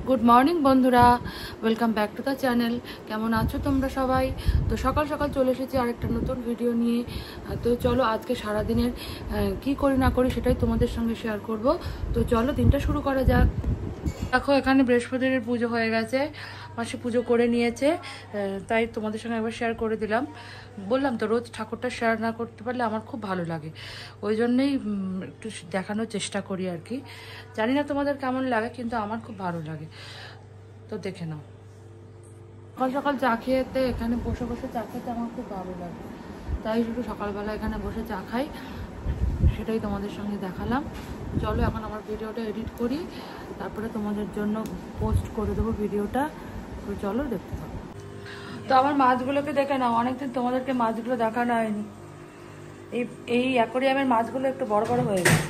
Good morning বন্ধুরা, welcome back to the channel. কেমন আছো তোমরা সবাই? তো সকাল সকাল চলে এসেছি আরেকটা নতুন ভিডিও নিয়ে। তো চলো আজকে সারাদিনের কি করি না করি সেটাই তোমাদের সঙ্গে শেয়ার করব। তো চলো দিনটা শুরু করা যাক। দেখো এখানে বৃহস্পতির পুজো হয়ে গেছে, মাসি পুজো করে নিয়েছে, তাই তোমাদের সঙ্গে একবার শেয়ার করে দিলাম। বললাম তো রোজ ঠাকুরটা শেয়ার না করতে পারলে আমার খুব ভালো লাগে, ওই জন্যেই একটু দেখানোর চেষ্টা করি আর কি। জানি না তোমাদের কেমন লাগে, কিন্তু আমার খুব ভালো লাগে। তো দেখে নাও, সকাল সকাল চা খেতে এখানে বসে বসে চা খেতে আমার খুব ভালো লাগে, তাই শুধু সকালবেলা এখানে বসে চা খাই, সেটাই তোমাদের সঙ্গে দেখালাম। চলো এখন আমার ভিডিওটা এডিট করি, তারপরে তোমাদের জন্য পোস্ট করে দেবো ভিডিওটা। তো চলো দেখতে থাকো। তো আমার মাছগুলোকে দেখে নাও, অনেকদিন তোমাদেরকে মাছগুলো দেখানো হয়নি। এই অ্যাকোরিয়ামের মাছগুলো একটু বড় বড় হয়ে গেছে,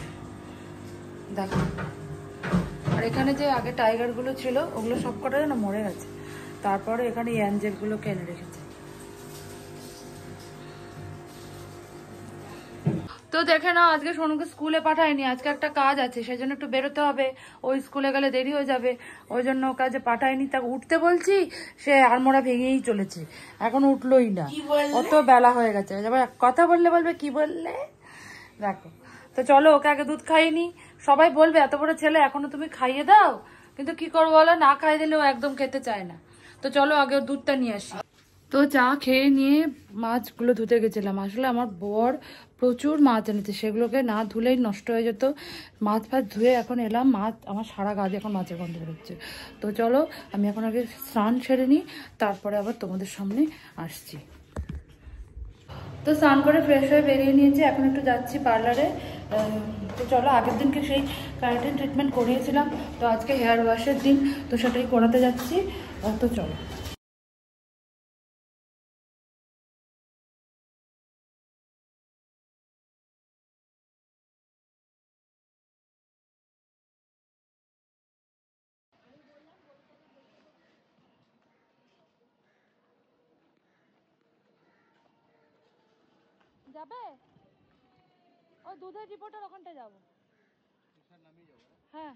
দেখো। আর এখানে যে আগে টাইগারগুলো ছিল ওগুলো সব কটা যেন মরে গেছে, তারপরে এখানে এই অ্যাঞ্জেলগুলোকে এনে রেখেছে। তো দেখে নাও, আজকে সোনুকে স্কুলে পাঠায়নি, আজকে একটা কাজ আছে, সেই জন্য একটু বেরোতে হবে। ওই স্কুলে গেলে দেরি হয়ে যাবে, ওই জন্য কাজে পাঠায়নি। তাকে উঠতে বলছি, সে আড়মোড়া ভেঙেই চলেছে, এখন উঠলোই না, অত বেলা হয়ে গেছে। কথা বললে বলবে কি বললে, দেখো। তো চলো ওকে আগে দুধ খাইনি, সবাই বলবে এত বড় ছেলে এখনো তুমি খাইয়ে দাও, কিন্তু কি করবো বলো, না খাইয়ে দিলে ও একদম খেতে চায় না। তো চলো আগে ওর দুধটা নিয়ে আসি। তো চা খেয়ে নিয়ে মাছগুলো ধুতে গেছিলাম। আসলে আমার বর প্রচুর মাছ এনেছে, সেগুলোকে না ধুলেই নষ্ট হয়ে যেত। মাছ ফাছ ধুয়ে এখন এলাম, মাছ আমার সারা গাছে এখন মাছের গন্ধ বেরোচ্ছে। তো চলো আমি এখন আগে স্নান সেরে নিই, তারপরে আবার তোমাদের সামনে আসছি। তো স্নান করে ফ্রেশ হয়ে বেরিয়ে নিয়েছি, এখন একটু যাচ্ছি পার্লারে। তো চলো, আগের দিনকে সেই কেরাটিন ট্রিটমেন্ট করিয়েছিলাম, তো আজকে হেয়ার ওয়াশের দিন, তো সেটাই করাতে যাচ্ছি। তো চলো। যাবে ওই দুধের রিপোর্টার ওখানটা যাবো। হ্যাঁ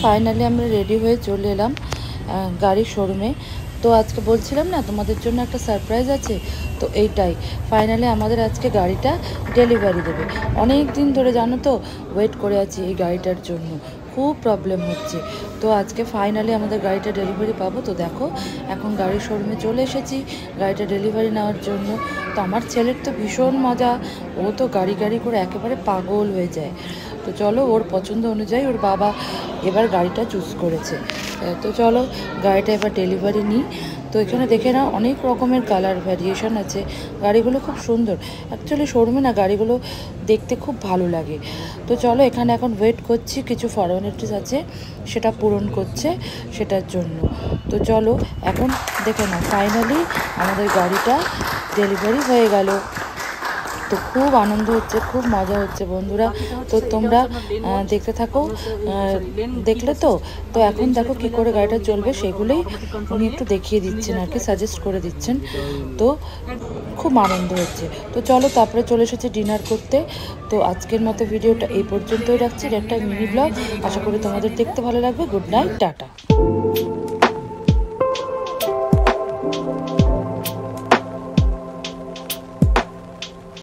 ফাইনালি আমরা রেডি হয়ে চলে এলাম গাড়ির শোরুমে। তো আজকে বলছিলাম না তোমাদের জন্য একটা সারপ্রাইজ আছে, তো এইটাই ফাইনালি আমাদের আজকে গাড়িটা ডেলিভারি দেবে। অনেক দিন ধরে জানো তো ওয়েট করে আছি এই গাড়িটার জন্য, খুব প্রবলেম হচ্ছে। তো আজকে ফাইনালি আমাদের গাড়িটা ডেলিভারি পাবো। তো দেখো এখন গাড়ির শোরুমে চলে এসেছি গাড়িটা ডেলিভারি নেওয়ার জন্য। তো আমার ছেলের তো ভীষণ মজা, ও তো গাড়ি করে একেবারে পাগল হয়ে যায়। তো চলো ওর পছন্দ অনুযায়ী ওর বাবা এবার গাড়িটা চুজ করেছে। তো চলো গাড়িটা এবার ডেলিভারি নিই। তো এখানে দেখে নাও অনেক রকমের কালার ভ্যারিয়েশন আছে, গাড়িগুলো খুব সুন্দর। অ্যাকচুয়ালি শোরুমে না গাড়িগুলো দেখতে খুব ভালো লাগে। তো চলো এখানে এখন ওয়েট করছি, কিছু ফর্মালিটিস আছে সেটা পূরণ করছে সেটার জন্য। তো চলো এখন দেখে নাও ফাইনালি আমাদের গাড়িটা ডেলিভারি হয়ে গেল। তো খুব আনন্দ হচ্ছে, খুব মজা হচ্ছে বন্ধুরা। তো তোমরা দেখতে থাকো। দেখলে তো এখন দেখো কি করে গাড়িটা চলবে, সেগুলোই উনি একটু দেখিয়ে দিচ্ছেন আর কি, সাজেস্ট করে দিচ্ছেন। তো খুব আনন্দ হচ্ছে। তো চলো, তারপরে চলে এসেছে ডিনার করতে। তো আজকের মতো ভিডিওটা এই পর্যন্তই রাখছি। এটা একটা মিনি ব্লগ, আশা করি তোমাদের দেখতে ভালো লাগবে। Good night, tata.